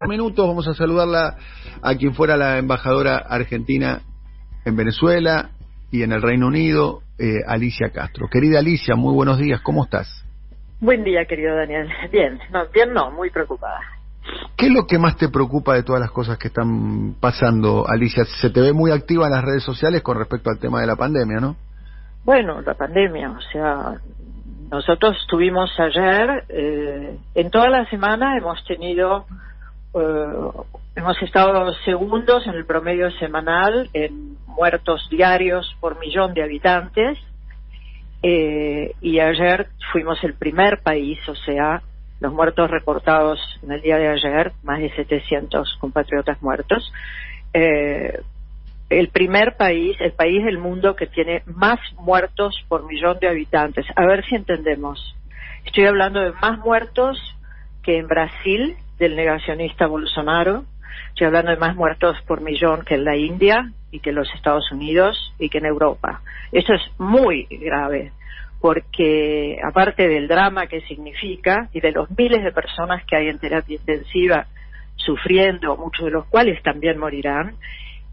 Minutos vamos a saludarla a quien fuera la embajadora argentina en Venezuela y en el Reino Unido, Alicia Castro. Querida Alicia, muy buenos días, ¿cómo estás? Buen día, querido Daniel. Bien, muy preocupada. ¿Qué es lo que más te preocupa de todas las cosas que están pasando, Alicia? Se te ve muy activa en las redes sociales con respecto al tema de la pandemia, ¿no? Bueno, la pandemia, o sea, nosotros tuvimos ayer, en toda la semana hemos estado segundos en el promedio semanal en muertos diarios por millón de habitantes, y ayer fuimos el primer país, o sea, los muertos reportados en el día de ayer, más de 700 compatriotas muertos, el primer país, el país del mundo que tiene más muertos por millón de habitantes. A ver si entendemos. Estoy hablando de más muertos que en Brasil, del negacionista Bolsonaro. Estoy hablando de más muertos por millón que en la India y que en los Estados Unidos y que en Europa. Esto es muy grave, porque aparte del drama que significa y de los miles de personas que hay en terapia intensiva sufriendo, muchos de los cuales también morirán,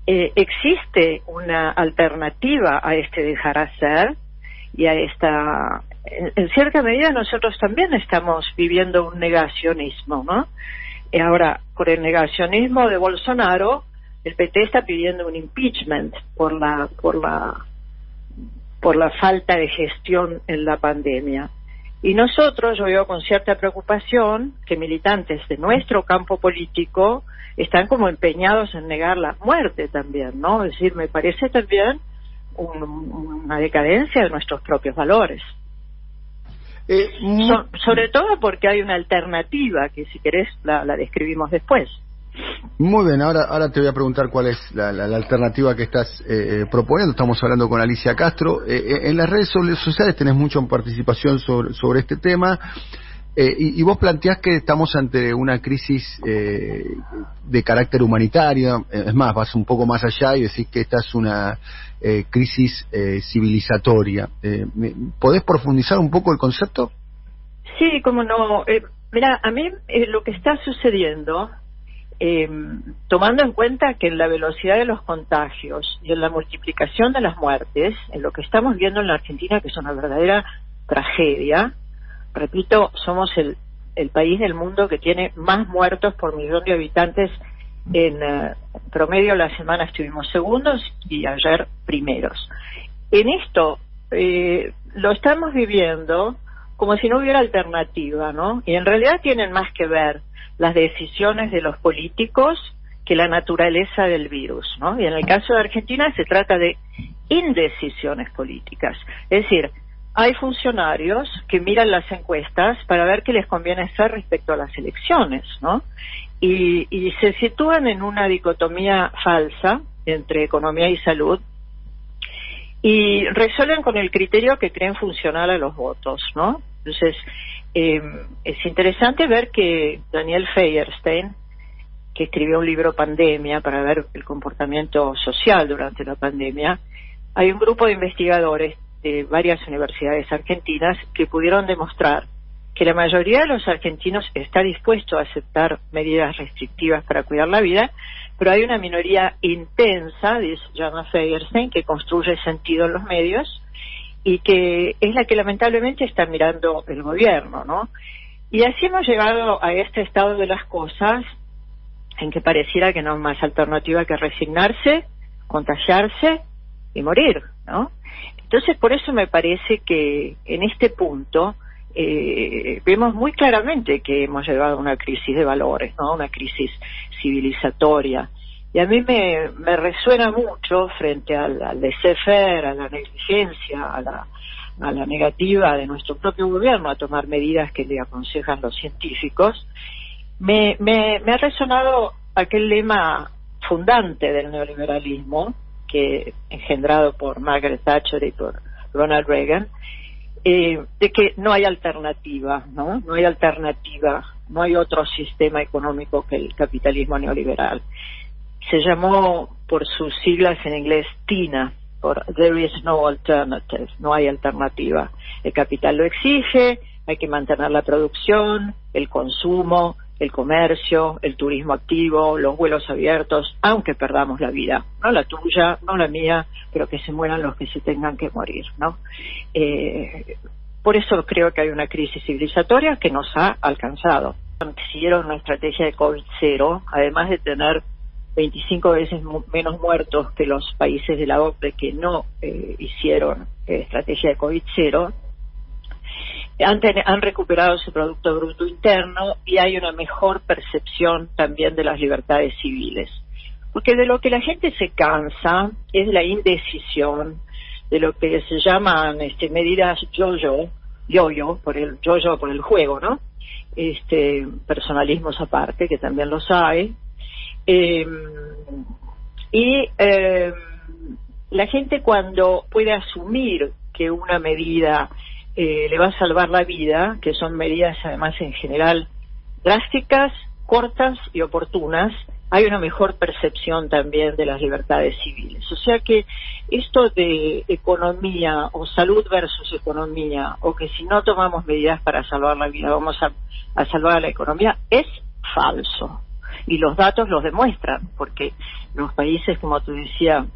existe una alternativa a este dejar hacer y a esta... En cierta medida nosotros también estamos viviendo un negacionismo, ¿no? Ahora, por el negacionismo de Bolsonaro, el PT está pidiendo un impeachment por la falta de gestión en la pandemia. Y nosotros, yo veo con cierta preocupación que militantes de nuestro campo político están como empeñados en negar la muerte también, ¿no? Es decir, me parece también una decadencia de nuestros propios valores. Sobre todo porque hay una alternativa que, si querés, la describimos después. Muy bien, ahora te voy a preguntar cuál es la alternativa que estás proponiendo. Estamos hablando con Alicia Castro. En las redes sociales tenés mucha participación sobre este tema, y vos planteás que estamos ante una crisis de carácter humanitario. Es más, vas un poco más allá y decís que esta es una crisis civilizatoria. ¿Podés profundizar un poco el concepto? Sí, cómo no. Mira, a mí lo que está sucediendo, tomando en cuenta que en la velocidad de los contagios y en la multiplicación de las muertes, en lo que estamos viendo en la Argentina, que es una verdadera tragedia, repito, somos el país del mundo que tiene más muertos por millón de habitantes. En promedio la semana estuvimos segundos y ayer primeros. En esto lo estamos viviendo como si no hubiera alternativa, ¿no? Y en realidad tienen más que ver las decisiones de los políticos que la naturaleza del virus, ¿no? Y en el caso de Argentina se trata de indecisiones políticas. Es decir, hay funcionarios que miran las encuestas para ver qué les conviene hacer respecto a las elecciones, ¿no? Y se sitúan en una dicotomía falsa entre economía y salud y resuelven con el criterio que creen funcional a los votos, ¿no? Entonces, es interesante ver que Daniel Feuerstein, que escribió un libro Pandemia para ver el comportamiento social durante la pandemia, hay un grupo de investigadores de varias universidades argentinas que pudieron demostrar que la mayoría de los argentinos está dispuesto a aceptar medidas restrictivas para cuidar la vida, pero hay una minoría intensa, dice llama Feuerstein, que construye sentido en los medios y que es la que lamentablemente está mirando el gobierno, ¿no? Y así hemos llegado a este estado de las cosas en que pareciera que no hay más alternativa que resignarse, contagiarse y morir, ¿no? Entonces, por eso me parece que en este punto vemos muy claramente que hemos llegado a una crisis de valores, ¿no? Una crisis civilizatoria. Y a mí me resuena mucho frente al laissez-faire, a la negligencia, a la negativa de nuestro propio gobierno a tomar medidas que le aconsejan los científicos. Me ha resonado aquel lema fundante del neoliberalismo, que engendrado por Margaret Thatcher y por Ronald Reagan, de que no hay alternativa, ¿no? No hay alternativa, no hay otro sistema económico que el capitalismo neoliberal. Se llamó por sus siglas en inglés TINA, por There is no alternative, no hay alternativa. El capital lo exige, hay que mantener la producción, el consumo, el comercio, el turismo activo, los vuelos abiertos, aunque perdamos la vida, no la tuya, no la mía, pero que se mueran los que se tengan que morir, ¿no? Por eso creo que hay una crisis civilizatoria que nos ha alcanzado. Siguieron una estrategia de COVID-0, además de tener 25 veces menos muertos que los países de la OCDE que no hicieron estrategia de COVID-0, han recuperado su Producto Bruto Interno y hay una mejor percepción también de las libertades civiles. Porque de lo que la gente se cansa es la indecisión, de lo que se llaman medidas yo-yo por el juego, ¿no? Personalismos aparte, que también los hay. La gente, cuando puede asumir que una medida le va a salvar la vida, que son medidas además en general drásticas, cortas y oportunas, hay una mejor percepción también de las libertades civiles. O sea que esto de economía o salud versus economía, o que si no tomamos medidas para salvar la vida vamos a salvar la economía, es falso. Y los datos los demuestran, porque los países, como te decía,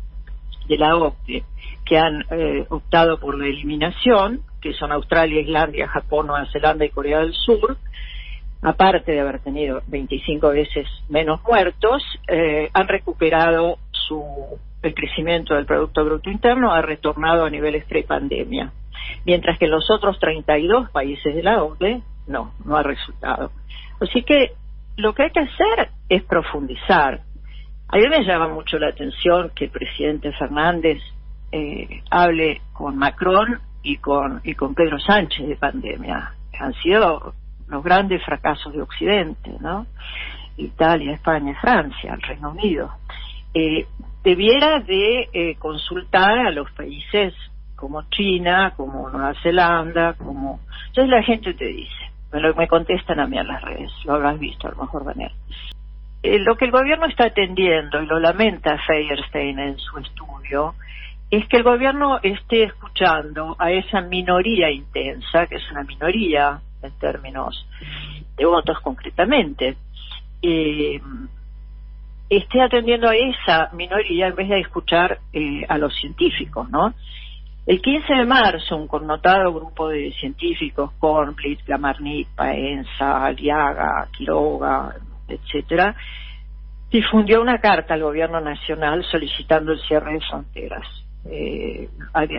de la OCDE, que han optado por la eliminación, que son Australia, Islandia, Japón, Nueva Zelanda y Corea del Sur, aparte de haber tenido 25 veces menos muertos, han recuperado el crecimiento del Producto Bruto Interno, ha retornado a niveles pre-pandemia, mientras que en los otros 32 países de la OCDE no ha resultado. Así que lo que hay que hacer es profundizar. A mí me llama mucho la atención que el presidente Fernández hable con Macron y con Pedro Sánchez de pandemia. Han sido los grandes fracasos de Occidente, ¿no? Italia, España, Francia, el Reino Unido. Debiera de consultar a los países como China, como Nueva Zelanda, como... Entonces la gente te dice, me contestan a mí en las redes, lo habrás visto a lo mejor, Daniel. Lo que el gobierno está atendiendo, y lo lamenta Feierstein en su estudio, es que el gobierno esté escuchando a esa minoría intensa, que es una minoría en términos de votos concretamente, esté atendiendo a esa minoría en vez de escuchar a los científicos, ¿no? El 15 de marzo, un connotado grupo de científicos, Kornblit, Lamarnick, Paenza, Aliaga, Quiroga, etcétera, difundió una carta al gobierno nacional solicitando el cierre de fronteras.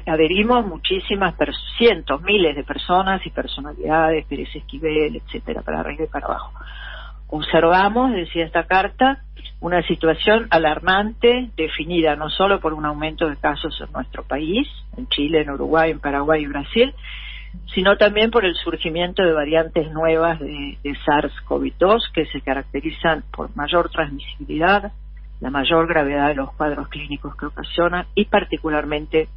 Adherimos muchísimas, cientos, miles de personas y personalidades, Pérez Esquivel, etcétera, para arriba y para abajo. Observamos, decía esta carta, una situación alarmante definida no solo por un aumento de casos en nuestro país, en Chile, en Uruguay, en Paraguay y Brasil, sino también por el surgimiento de variantes nuevas de SARS-CoV-2 que se caracterizan por mayor transmisibilidad, la mayor gravedad de los cuadros clínicos que ocasionan y particularmente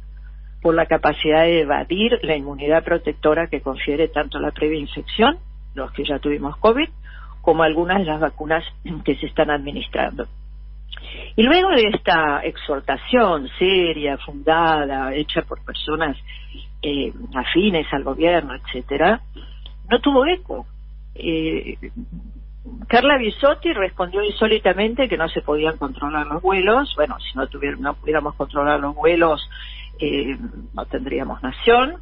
por la capacidad de evadir la inmunidad protectora que confiere tanto la previa infección, los que ya tuvimos COVID, como algunas de las vacunas que se están administrando. Y luego de esta exhortación seria, fundada, hecha por personas afines al gobierno, etcétera, no tuvo eco. Carla Bisotti respondió insólitamente que no se podían controlar los vuelos. Bueno, si no pudiéramos controlar los vuelos, no tendríamos nación.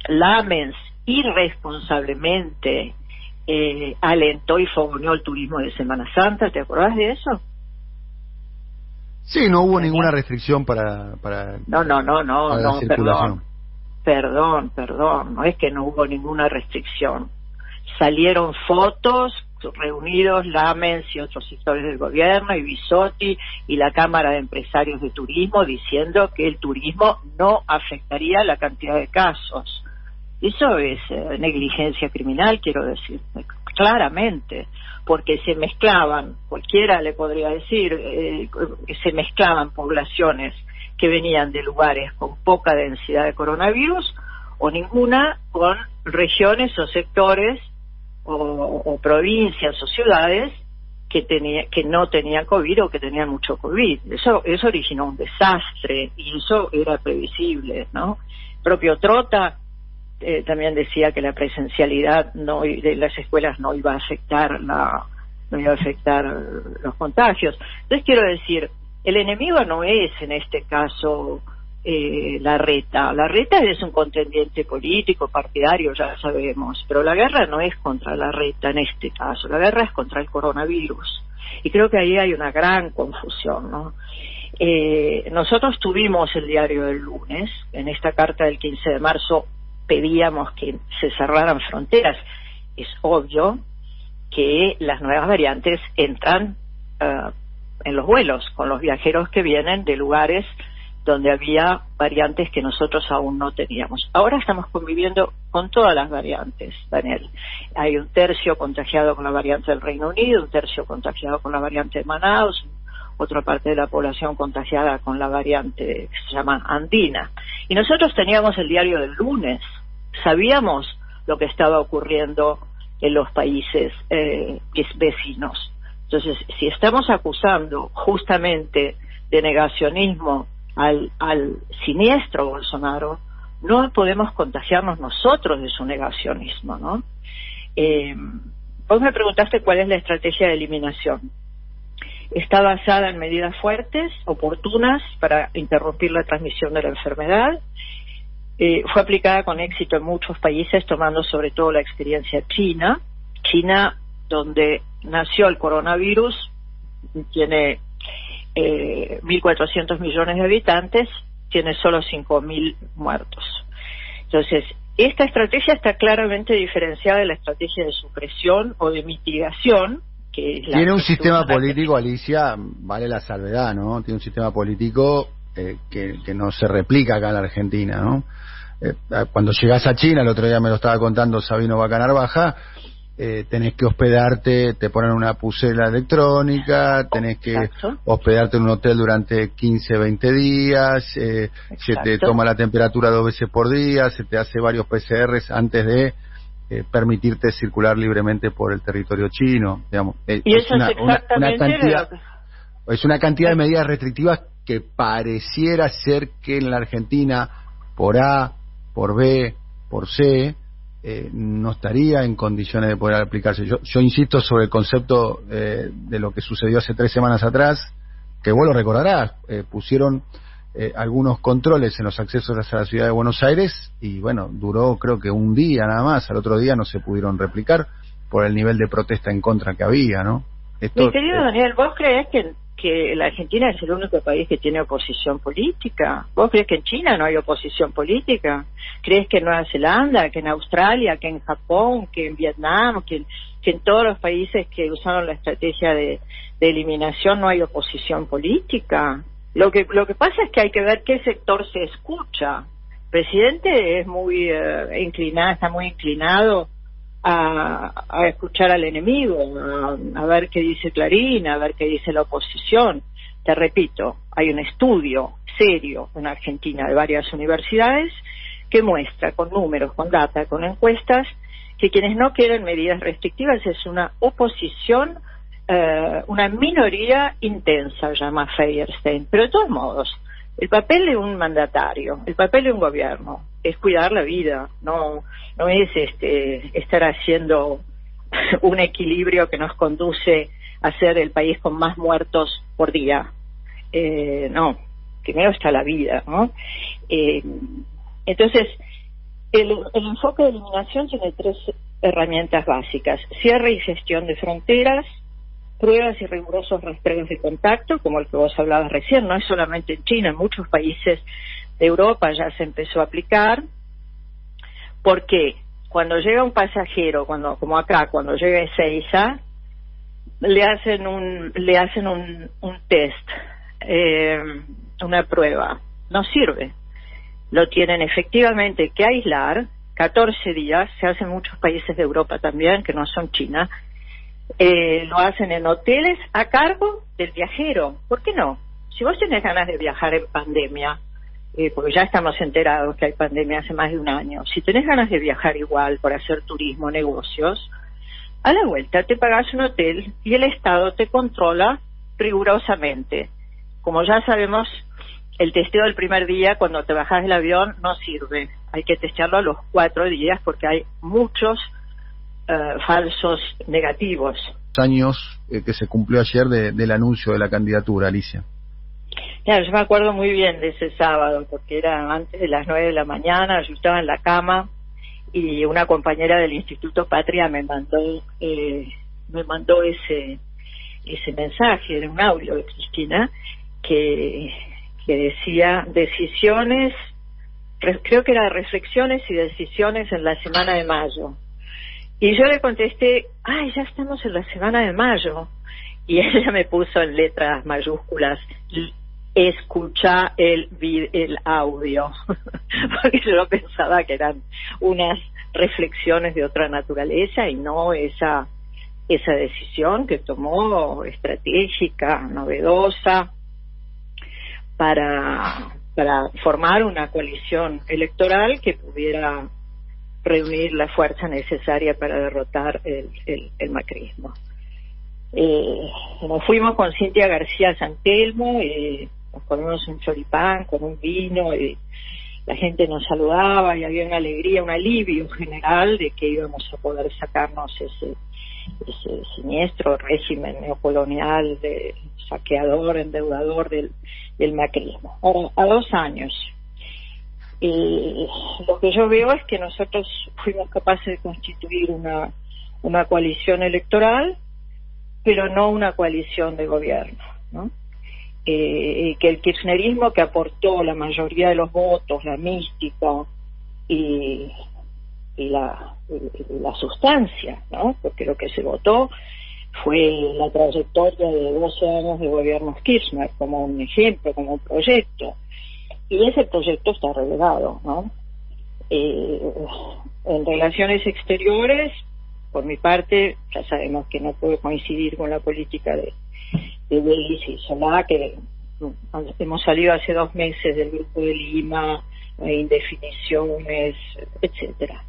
Lamens irresponsablemente alentó y fogoneó el turismo de Semana Santa. ¿Te acordás de eso? Sí, no hubo ninguna restricción para no, circulación. Perdón, no es que no hubo ninguna restricción. Salieron fotos reunidos Lamens y otros sectores del gobierno y Bisotti y la Cámara de Empresarios de Turismo diciendo que el turismo no afectaría la cantidad de casos. Eso es negligencia criminal, quiero decir, claramente, porque se mezclaban, cualquiera le podría decir, se mezclaban poblaciones que venían de lugares con poca densidad de coronavirus o ninguna con regiones o sectores o provincias o ciudades que no tenían COVID o que tenían mucho COVID. Eso originó un desastre y eso era previsible, ¿no? Propio Trota también decía que la presencialidad de las escuelas no iba a afectar los contagios. Entonces quiero decir, el enemigo no es en este caso Larreta. Larreta es un contendiente político, partidario, ya sabemos, pero la guerra no es contra Larreta en este caso, la guerra es contra el coronavirus. Y creo que ahí hay una gran confusión, ¿no? Nosotros tuvimos el diario del lunes, en esta carta del 15 de marzo pedíamos que se cerraran fronteras. Es obvio que las nuevas variantes entran en los vuelos, con los viajeros que vienen de lugares donde había variantes que nosotros aún no teníamos. Ahora estamos conviviendo con todas las variantes, Daniel. Hay un tercio contagiado con la variante del Reino Unido, un tercio contagiado con la variante de Manaus, otra parte de la población contagiada con la variante que se llama andina. Y nosotros teníamos el diario del lunes, sabíamos lo que estaba ocurriendo en los países vecinos. Entonces, si estamos acusando justamente de negacionismo al siniestro Bolsonaro, no podemos contagiarnos nosotros de su negacionismo, ¿no? Vos me preguntaste cuál es la estrategia de eliminación. Está basada en medidas fuertes, oportunas, para interrumpir la transmisión de la enfermedad. Fue aplicada con éxito en muchos países, tomando sobre todo la experiencia china. China, donde nació el coronavirus, tiene 1.400 millones de habitantes, tiene solo 5.000 muertos. Entonces, esta estrategia está claramente diferenciada de la estrategia de supresión o de mitigación. Que es tiene un sistema político, Alicia, vale la salvedad, ¿no? Tiene un sistema político que no se replica acá en la Argentina, ¿no? Cuando llegás a China, el otro día me lo estaba contando Sabino Bacanarvaja, tenés que hospedarte, te ponen una pulsera electrónica, tenés que hospedarte en un hotel durante 15, 20 días, se te toma la temperatura 2 veces por día, se te hace varios PCRs antes de permitirte circular libremente por el territorio chino, digamos. Y eso es exactamente es una cantidad de medidas restrictivas que pareciera ser que en la Argentina, por A, por B, por C, no estaría en condiciones de poder aplicarse. Yo insisto sobre el concepto de lo que sucedió hace 3 semanas atrás, que vos lo recordarás, pusieron algunos controles en los accesos a la ciudad de Buenos Aires y bueno, duró creo que un día nada más, al otro día no se pudieron replicar por el nivel de protesta en contra que había, ¿no? Mi querido Daniel, ¿vos creés que la Argentina es el único país que tiene oposición política? ¿Vos creés que en China no hay oposición política? ¿Crees que en Nueva Zelanda, que en Australia, que en Japón, que en Vietnam, que en todos los países que usaron la estrategia de eliminación no hay oposición política? Lo que pasa es que hay que ver qué sector se escucha. El presidente es muy está muy inclinado a escuchar al enemigo, a ver qué dice Clarín, a ver qué dice la oposición. Te repito, hay un estudio serio en Argentina de varias universidades que muestra con números, con data, con encuestas, que quienes no quieren medidas restrictivas es una oposición, una minoría intensa, llama Feierstein. Pero de todos modos, el papel de un mandatario, el papel de un gobierno es cuidar la vida, no es estar haciendo un equilibrio que nos conduce a ser el país con más muertos por día. No, primero está la vida, ¿no? Entonces, el enfoque de eliminación tiene 3 herramientas básicas: cierre y gestión de fronteras, pruebas y rigurosos rastreos de contacto, como el que vos hablabas recién. No es solamente en China, en muchos países de Europa ya se empezó a aplicar, porque cuando llega un pasajero, como acá, cuando llega a Ezeiza, le hacen un test, una prueba, no sirve. Lo tienen efectivamente que aislar 14 días, se hace en muchos países de Europa también, que no son China. Lo hacen en hoteles a cargo del viajero. ¿Por qué no? Si vos tenés ganas de viajar en pandemia, porque ya estamos enterados que hay pandemia hace más de un año, si tenés ganas de viajar igual por hacer turismo, negocios, a la vuelta te pagás un hotel y el Estado te controla rigurosamente. Como ya sabemos el testeo del primer día cuando te bajas del avión no sirve. Hay que testearlo a los 4 días porque hay muchos falsos negativos. Años que se cumplió ayer del anuncio de la candidatura, Alicia. Claro, yo me acuerdo muy bien de ese sábado porque era antes de las 9 de la mañana, yo estaba en la cama y una compañera del Instituto Patria me mandó ese mensaje, era un audio de Cristina que decía decisiones, creo que era reflexiones y decisiones en la semana de mayo. Y yo le contesté, ay, ya estamos en la semana de mayo. Y ella me puso en letras mayúsculas, escucha el audio. Porque yo pensaba que eran unas reflexiones de otra naturaleza y no esa decisión que tomó estratégica, novedosa, para formar una coalición electoral que pudiera reunir la fuerza necesaria para derrotar el macrismo. Nos fuimos con Cintia García San Telmo, nos comimos un choripán con un vino, y la gente nos saludaba y había una alegría, un alivio general de que íbamos a poder sacarnos ese siniestro régimen neocolonial, de saqueador, endeudador del macrismo. Ahora, a 2 años. Lo que yo veo es que nosotros fuimos capaces de constituir una coalición electoral, pero no una coalición de gobierno, ¿no? Que el kirchnerismo, que aportó la mayoría de los votos, la mística y la sustancia, ¿no? Porque lo que se votó fue la trayectoria de 12 años de gobiernos Kirchner como un ejemplo, como un proyecto. Y ese proyecto está relegado, ¿no? En relaciones exteriores, por mi parte, ya sabemos que no puedo coincidir con la política de Belis y Solá, que hemos salido hace 2 meses del Grupo de Lima, indefiniciones, etcétera.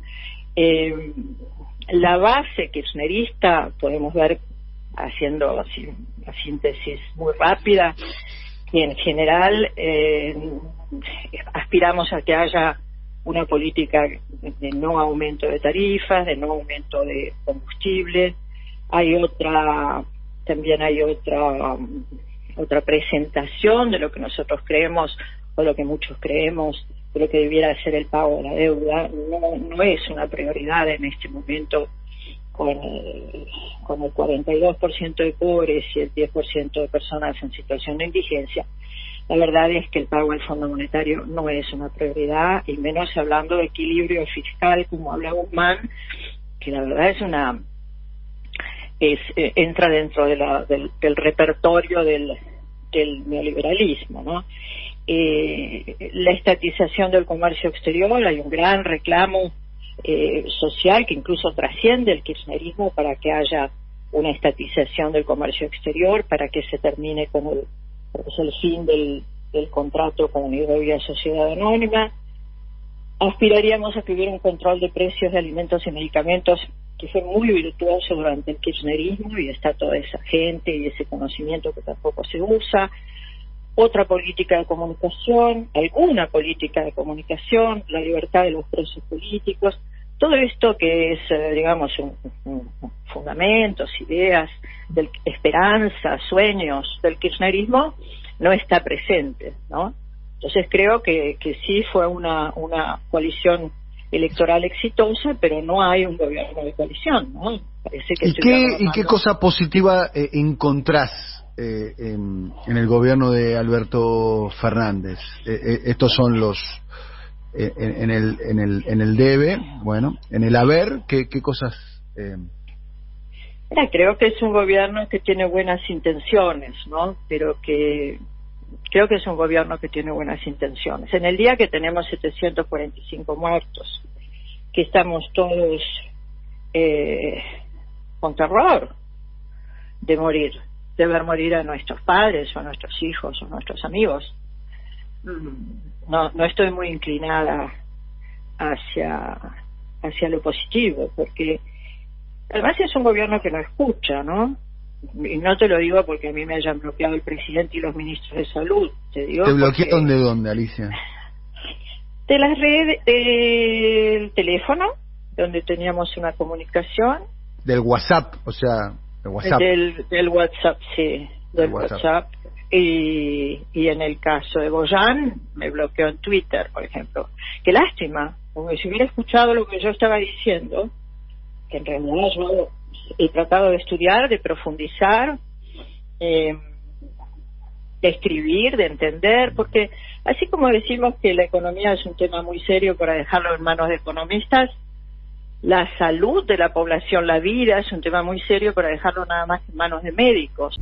La base kirchnerista, podemos ver, haciendo así una síntesis muy rápida, y en general aspiramos a que haya una política de no aumento de tarifas, de no aumento de combustible. También hay otra presentación de lo que nosotros creemos, o lo que muchos creemos, de lo que debiera ser el pago de la deuda. No es una prioridad en este momento, con el 42% de pobres y el 10% de personas en situación de indigencia. La verdad es que el pago al Fondo Monetario no es una prioridad, y menos hablando de equilibrio fiscal, como habla Guzmán, que la verdad entra dentro del repertorio del neoliberalismo, ¿no? La estatización del comercio exterior, hay un gran reclamo social que incluso trasciende el kirchnerismo para que haya una estatización del comercio exterior, para que se termine con el fin del contrato con Hidrovía Sociedad Anónima. Aspiraríamos a que hubiera un control de precios de alimentos y medicamentos que fue muy virtuoso durante el kirchnerismo, y está toda esa gente y ese conocimiento que tampoco se usa. Otra política de comunicación, alguna política de comunicación, la libertad de los presos políticos, todo esto que es, digamos, fundamentos, ideas, esperanza, sueños del kirchnerismo, no está presente, ¿no? Entonces creo que sí fue una coalición electoral exitosa, pero no hay un gobierno de coalición, ¿no? Parece que ¿Y qué cosa positiva encontrás en el gobierno de Alberto Fernández? Estos son los en el debe, bueno, en el haber, ¿qué cosas? Creo que es un gobierno que tiene buenas intenciones, ¿no? Pero creo que es un gobierno que tiene buenas intenciones. En el día que tenemos 745 muertos, que estamos todos con terror de morir, de ver morir a nuestros padres o a nuestros hijos o a nuestros amigos, no estoy muy inclinada hacia lo positivo, porque además es un gobierno que no escucha, ¿no? y no te lo digo porque a mí me hayan bloqueado el presidente y los ministros de salud, te digo. ¿Te bloquearon de dónde, Alicia? De las redes, del teléfono, donde teníamos una comunicación. Del WhatsApp, o sea, del WhatsApp. Del WhatsApp, sí, del WhatsApp. Y en el caso de Goyan, me bloqueó en Twitter, por ejemplo. Qué lástima, porque si hubiera escuchado lo que yo estaba diciendo, que en realidad yo he tratado de estudiar, de profundizar, de escribir, de entender, porque así como decimos que la economía es un tema muy serio para dejarlo en manos de economistas, la salud de la población, la vida, es un tema muy serio para dejarlo nada más en manos de médicos.